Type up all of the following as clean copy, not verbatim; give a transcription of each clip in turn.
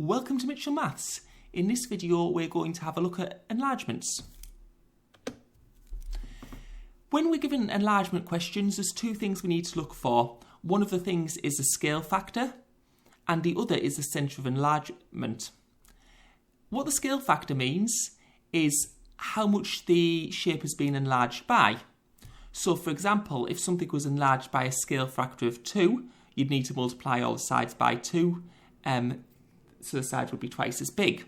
Welcome to Mitchell Maths. In this video we're going to have a look at enlargements. When we're given enlargement questions, there's two things we need to look for. One of the things is the scale factor and the other is the centre of enlargement. What the scale factor means is how much the shape has been enlarged by. So for example, if something was enlarged by a scale factor of 2, you'd need to multiply all the sides by 2, so the sides would be twice as big.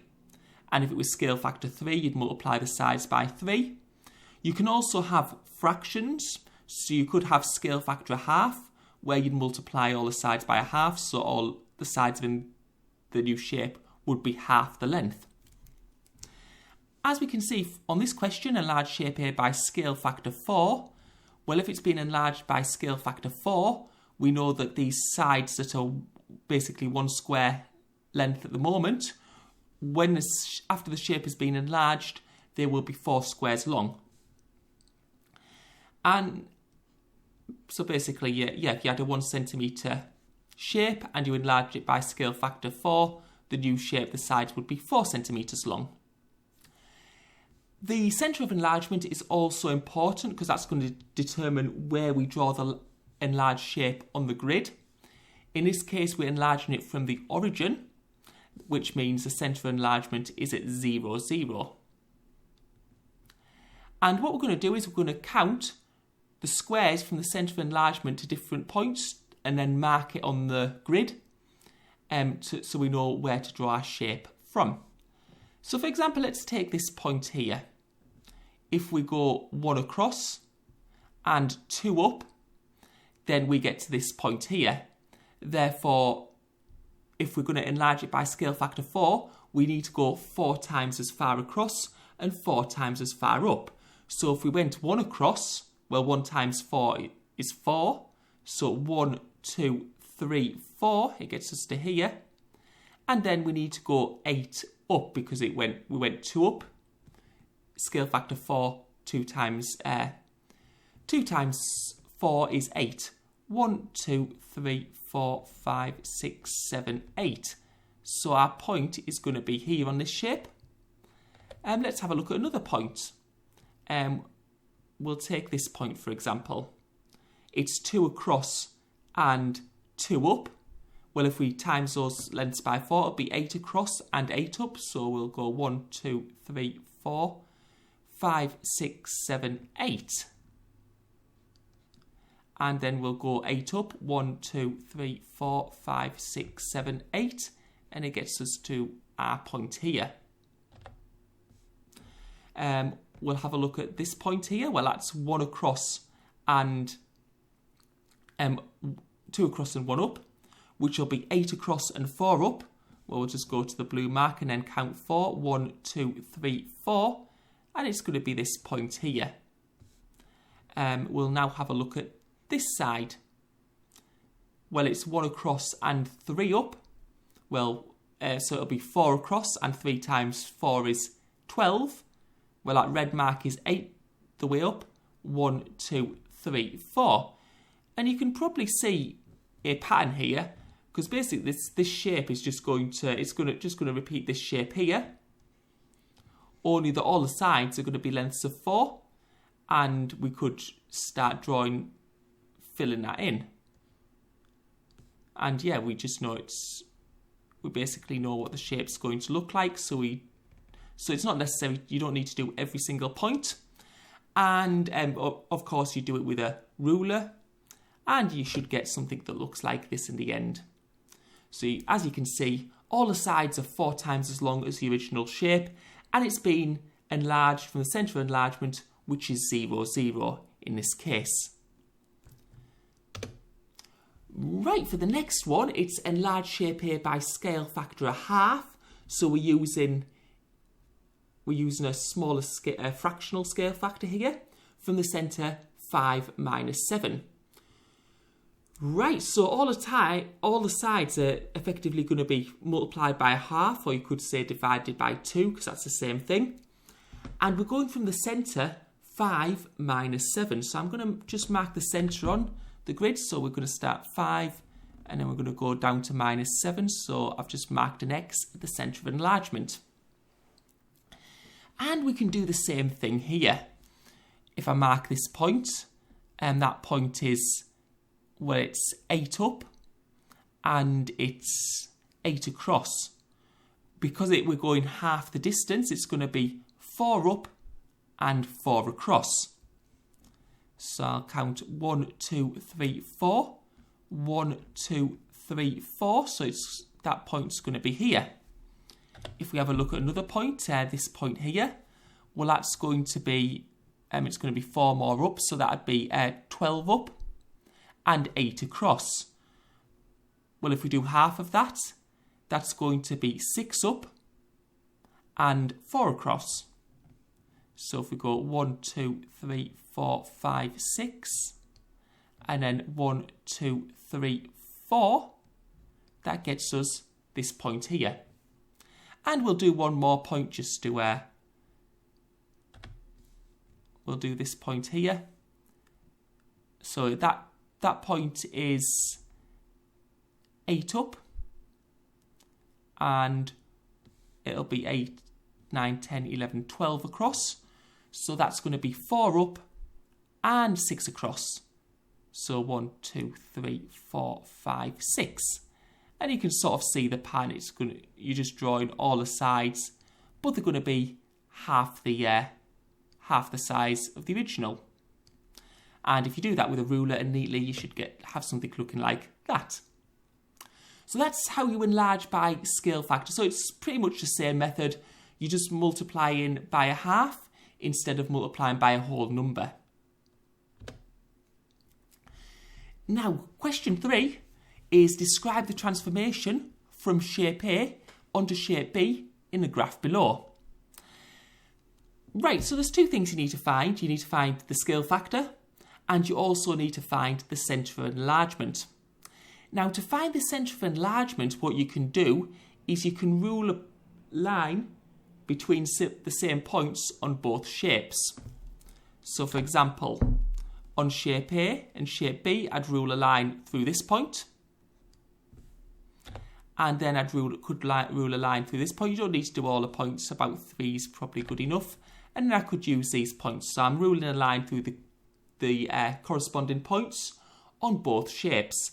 And if it was scale factor 3, you'd multiply the sides by 3. You can also have fractions, so you could have scale factor 1/2, where you'd multiply all the sides by 1/2, so all the sides in the new shape would be half the length. As we can see on this question, enlarged shape A by scale factor 4, well, if it's been enlarged by scale factor 4, we know that these sides that are basically one square length at the moment, after the shape has been enlarged, they will be 4 squares long. And so basically, if you had a 1 centimetre shape and you enlarged it by scale factor 4, the new shape, the sides would be 4 centimetres long. The centre of enlargement is also important because that's going to determine where we draw the enlarged shape on the grid. In this case, we're enlarging it from the origin, which means the centre of enlargement is at 0, 0. And what we're going to do is we're going to count the squares from the centre of enlargement to different points and then mark it on the grid so we know where to draw our shape from. So for example, let's take this point here. If we go 1 across and 2 up, then we get to this point here. Therefore, if we're going to enlarge it by scale factor 4, we need to go 4 times as far across and 4 times as far up. So if we went 1 across, well, 1 times 4 is 4. So 1, 2, 3, 4, it gets us to here. And then we need to go 8 up because we went 2 up. Scale factor 4, 2 times 4 is 8. 1, 2, 3, 4, 5, 6, 7, 8. So our point is going to be here on this shape. Let's have a look at another point. We'll take this point, for example. It's 2 across and 2 up. Well, if we times those lengths by 4, it'll be 8 across and 8 up. So we'll go 1, 2, 3, 4, 5, 6, 7, 8. And then we'll go 8 up, 1, 2, 3, 4, 5, 6, 7, 8. And it gets us to our point here. We'll have a look at this point here. Well, that's 1 across and 2 across and 1 up, which will be 8 across and 4 up. Well, we'll just go to the blue mark and then count 4. 1, 2, 3, 4. And it's going to be this point here. We'll now have a look at this side. Well, it's 1 across and 3 up. Well, so it'll be 4 across and 3 times 4 is 12. Well, that red mark is 8 the way up. 1, 2, 3, 4. And you can probably see a pattern here because basically this shape is just going to repeat this shape here. Only that all the sides are going to be lengths of 4, and we could start filling that in. And yeah, we just know we basically know what the shape's going to look like. So it's not necessary, you don't need to do every single point. And of course you do it with a ruler, and you should get something that looks like this in the end. So as you can see, all the sides are 4 times as long as the original shape, and it's been enlarged from the centre of enlargement, which is 0, 0 in this case. Right, for the next one, it's enlarged shape A by scale factor 1/2. So we're using a smaller fractional scale factor here. From the centre, 5 minus 7. Right, so all the sides are effectively going to be multiplied by 1/2, or you could say divided by 2, because that's the same thing. And we're going from the centre, 5 minus 7. So I'm going to just mark the centre on the grid. So we're going to start 5 And then we're going to go down to -7. So I've just marked an X at the centre of enlargement. And we can do the same thing here. If I mark this point, and that point is, well, it's 8 up and it's 8 across. Because we're going half the distance, it's going to be 4 up and 4 across. So I'll count 1, 2, 3, 4. 1, 2, 3, 4. So that point's going to be here. If we have a look at another point, this point here, well, that's going to be, it's going to be 4 more up. So that'd be 12 up and 8 across. Well, if we do half of that, that's going to be 6 up and 4 across. So if we go 1, 2, 3, 4, 5, 6, and then 1, 2, 3, 4, that gets us this point here. And we'll do one more point just to, we'll do this point here. So that point is 8 up, and it'll be 8, 9, 10, 11, 12 across. So that's going to be 4 up and 6 across. So 1, 2, 3, 4, 5, 6. And you can sort of see the pattern. You're just drawing all the sides, but they're going to be half the size of the original. And if you do that with a ruler and neatly, you should have something looking like that. So that's how you enlarge by scale factor. So it's pretty much the same method. You're just multiplying by a half instead of multiplying by a whole number. Now, question 3 is describe the transformation from shape A onto shape B in the graph below. Right, so there's 2 things you need to find. You need to find the scale factor, and you also need to find the centre of enlargement. Now, to find the centre of enlargement, what you can do is you can rule a line between the same points on both shapes. So, for example, on shape A and shape B, I'd rule a line through this point. And then I'd rule a line through this point. You don't need to do all the points. About 3 is probably good enough. And then I could use these points. So I'm ruling a line through the corresponding points on both shapes.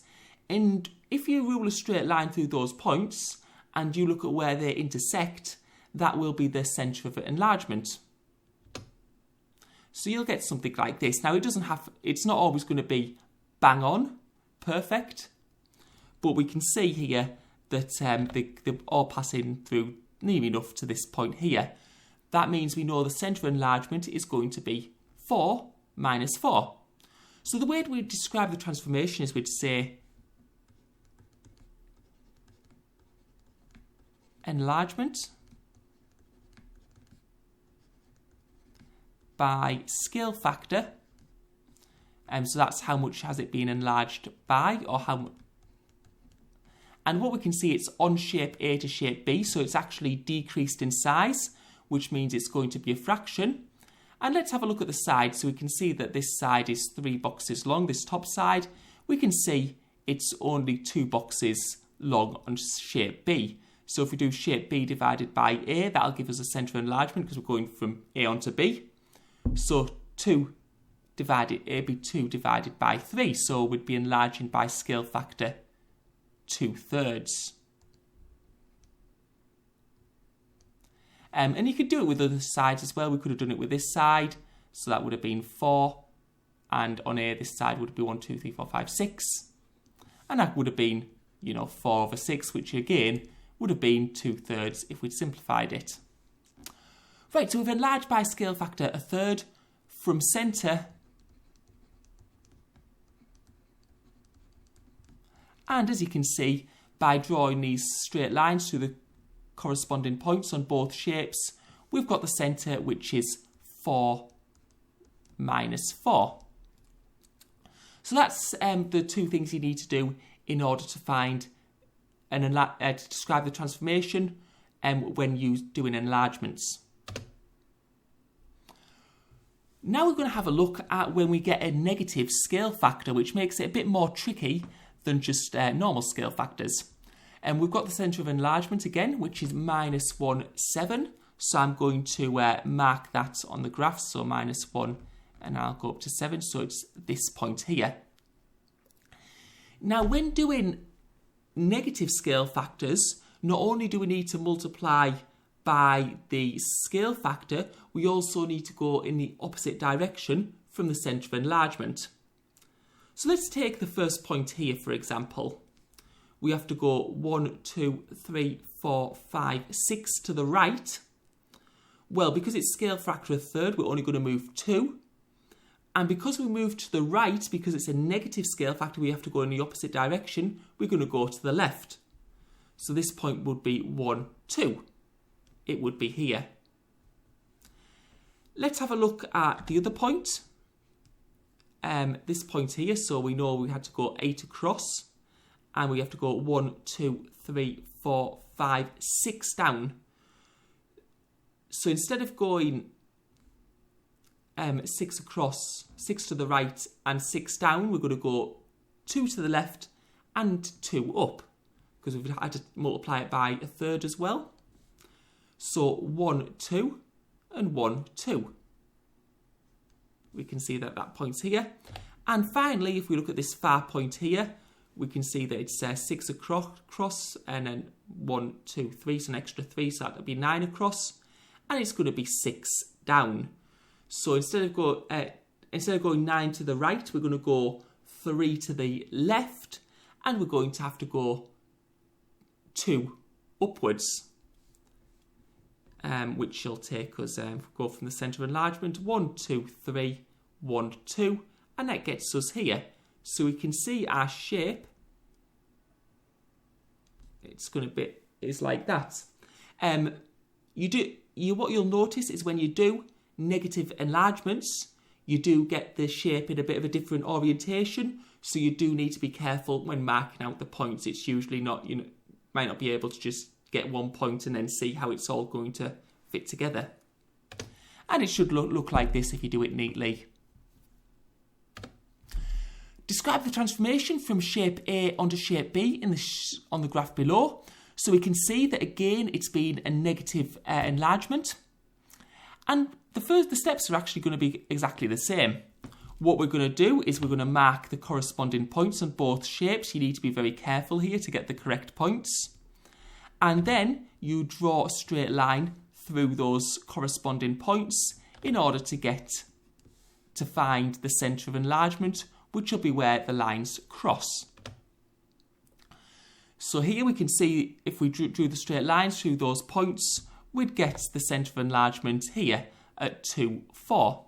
And if you rule a straight line through those points and you look at where they intersect, that will be the centre of enlargement. So you'll get something like this. Now it's not always going to be bang on, perfect, but we can see here that they're all passing through near enough to this point here. That means we know the centre of enlargement is going to be 4 minus 4. So the way we describe the transformation is we'd say enlargement by scale factor. So that's how much has it been enlarged by, or how. And what we can see, it's on shape A to shape B, so it's actually decreased in size, which means it's going to be a fraction. And let's have a look at the side. So we can see that this side is 3 boxes long, this top side. We can see it's only 2 boxes long on shape B. So if we do shape B divided by A, that'll give us a centre of enlargement because we're going from A onto B. So 2 divided A be 2 divided by 3. So we'd be enlarging by scale factor 2/3. And you could do it with other sides as well. We could have done it with this side. So that would have been 4. And on A, this side would be 1, 2, 3, 4, 5, 6. And that would have been, 4 over 6, which again would have been 2/3 if we'd simplified it. Right, so we've enlarged by scale factor 1/3 from centre. And as you can see, by drawing these straight lines through the corresponding points on both shapes, we've got the centre, which is 4 minus 4. So that's the 2 things you need to do in order to find to describe the transformation when you're doing enlargements. Now we're going to have a look at when we get a negative scale factor, which makes it a bit more tricky than just normal scale factors. And we've got the centre of enlargement again, which is -1, 7. So I'm going to mark that on the graph, so -1, and I'll go up to 7, so it's this point here. Now, when doing negative scale factors, not only do we need to multiply by the scale factor, we also need to go in the opposite direction from the centre of enlargement. So let's take the first point here, for example. We have to go 1, 2, 3, 4, 5, 6 to the right. Well, because it's scale factor a third, we're only going to move 2. And because we move to the right, because it's a negative scale factor, we have to go in the opposite direction. We're going to go to the left. So this point would be 1, 2. It would be here. Let's have a look at the other point. This point here, so we know we had to go 8 across. And we have to go 1, 2, 3, 4, 5, 6 down. So instead of going 6 across, 6 to the right and 6 down, we're going to go 2 to the left and 2 up, because we've had to multiply it by a third as well. So 1, 2 and 1, 2. We can see that point's here. And finally, if we look at this far point here, we can see that it's 6 across and then 1, 2, 3, so an extra 3, so that would be 9 across. And it's going to be 6 down. So instead of going 9 to the right, we're going to go 3 to the left, and we're going to have to go 2 upwards, which will take us, go from the centre of enlargement, 1, 2, 3, 1, 2, and that gets us here. So we can see our shape, it's going to be, is like that. What you'll notice is when you do negative enlargements, you do get the shape in a bit of a different orientation, so you do need to be careful when marking out the points. It's usually not, might not be able to just get one point and then see how it's all going to fit together. And it should look like this if you do it neatly. Describe the transformation from shape A onto shape B on the graph below. So we can see that again it's been a negative enlargement. And the steps are actually going to be exactly the same. What we're going to do is we're going to mark the corresponding points on both shapes. You need to be very careful here to get the correct points. And then you draw a straight line through those corresponding points in order to find the centre of enlargement, which will be where the lines cross. So here we can see if we drew the straight lines through those points, we'd get the centre of enlargement here at 2, 4.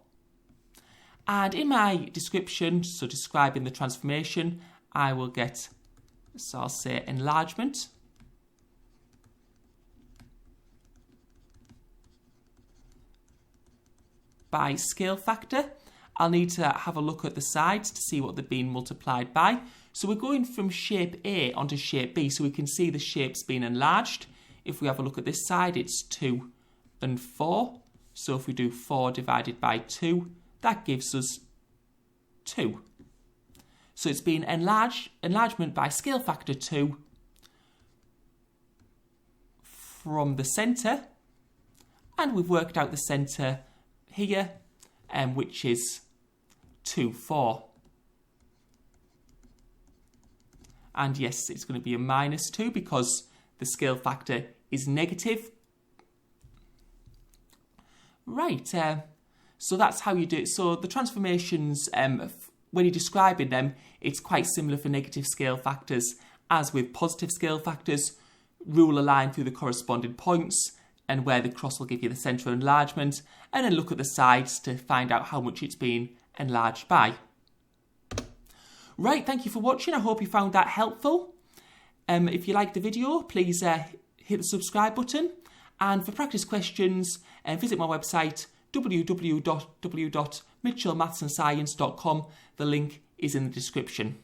And in my description, so describing the transformation, I will get, so I'll say enlargement by scale factor. I'll need to have a look at the sides to see what they've been multiplied by. So we're going from shape A onto shape B, so we can see the shape's been enlarged. If we have a look at this side, it's 2 and 4. So if we do 4 divided by 2, that gives us 2. So it's been enlargement by scale factor 2 from the centre. And we've worked out the centre here, which is 2, 4. And yes, it's going to be a -2 because the scale factor is negative. Right, so that's how you do it. So the transformations, when you're describing them, it's quite similar for negative scale factors as with positive scale factors. Rule a line through the corresponding points, and where the cross will give you the centre of enlargement, and then look at the sides to find out how much it's been enlarged by. Right, thank you for watching. I hope you found that helpful. If you liked the video, please hit the subscribe button. And for practice questions, visit my website, www.mitchellmathsandscience.com. The link is in the description.